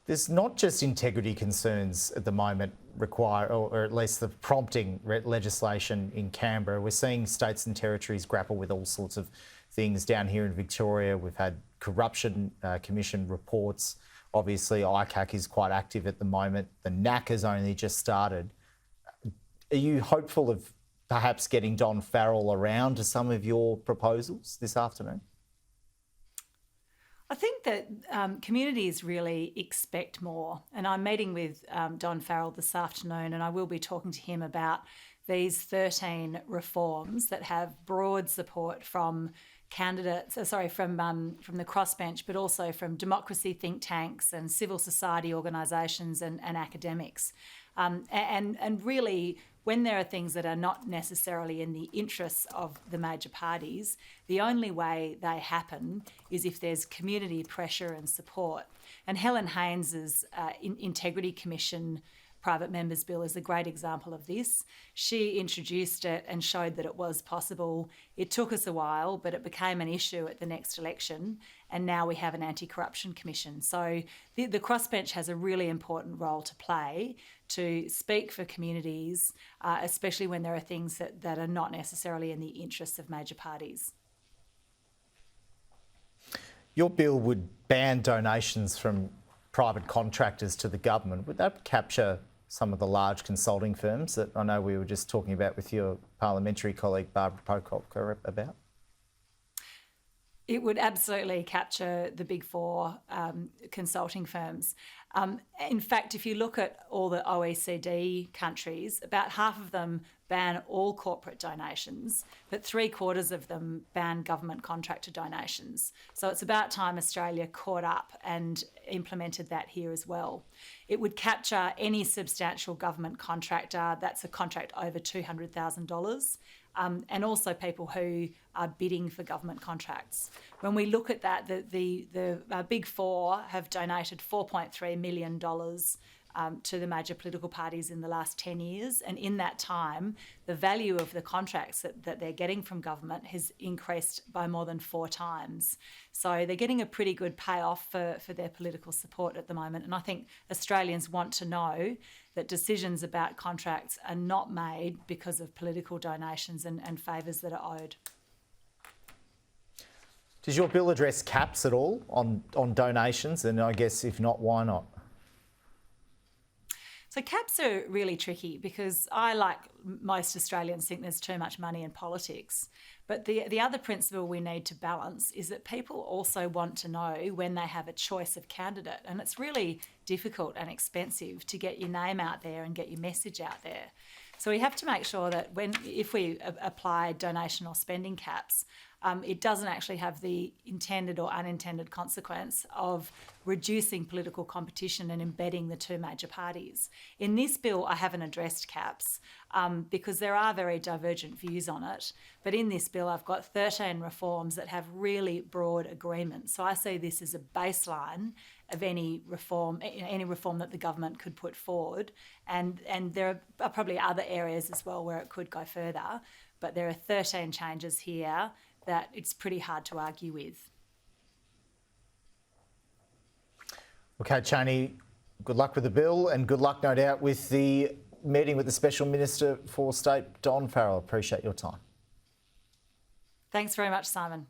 There's not just integrity concerns at the moment require, or at least the prompting legislation in Canberra. We're seeing states and territories grapple with all sorts of things. Down here in Victoria, we've had corruption commission reports. Obviously, ICAC is quite active at the moment. The NAC has only just started. Are you hopeful of perhaps getting Don Farrell around to some of your proposals this afternoon? I think that communities really expect more, and I'm meeting with Don Farrell this afternoon, and I will be talking to him about these 13 reforms that have broad support from candidates, from the crossbench, but also from democracy think tanks and civil society organisations and academics. And really, when there are things that are not necessarily in the interests of the major parties, the only way they happen is if there's community pressure and support. And Helen Haines' Integrity Commission Private Members Bill is a great example of this. She introduced it and showed that it was possible. It took us a while, but it became an issue at the next election, and now we have an anti-corruption commission. So the crossbench has a really important role to play to speak for communities, especially when there are things that are not necessarily in the interests of major parties. Your bill would ban donations from private contractors to the government. Would that capture some of the large consulting firms that I know we were just talking about with your parliamentary colleague Barbara Pocock about? It would absolutely capture the big four consulting firms. In fact, if you look at all the OECD countries, about half of them ban all corporate donations, but 3/4 of them ban government contractor donations. So it's about time Australia caught up and implemented that here as well. It would capture any substantial government contractor, that's a contract over $200,000, and also people who are bidding for government contracts. When we look at that, the big four have donated $4.3 million to the major political parties in the last 10 years. And in that time, the value of the contracts that they're getting from government has increased by more than 4 times. So they're getting a pretty good payoff for their political support at the moment. And I think Australians want to know that decisions about contracts are not made because of political donations and favours that are owed. Does your bill address caps at all on donations? And I guess if not, why not? So caps are really tricky because I, like most Australians, think there's too much money in politics. But the other principle we need to balance is that people also want to know when they have a choice of candidate. And it's really difficult and expensive to get your name out there and get your message out there. So we have to make sure that if we apply donation or spending caps, it doesn't actually have the intended or unintended consequence of reducing political competition and embedding the two major parties. In this bill, I haven't addressed caps because there are very divergent views on it. But in this bill, I've got 13 reforms that have really broad agreement. So I see this as a baseline of any reform that the government could put forward. And there are probably other areas as well where it could go further. But there are 13 changes here that it's pretty hard to argue with. Okay, Cheney, good luck with the bill and good luck, no doubt, with the meeting with the Special Minister for State, Don Farrell. Appreciate your time. Thanks very much, Simon.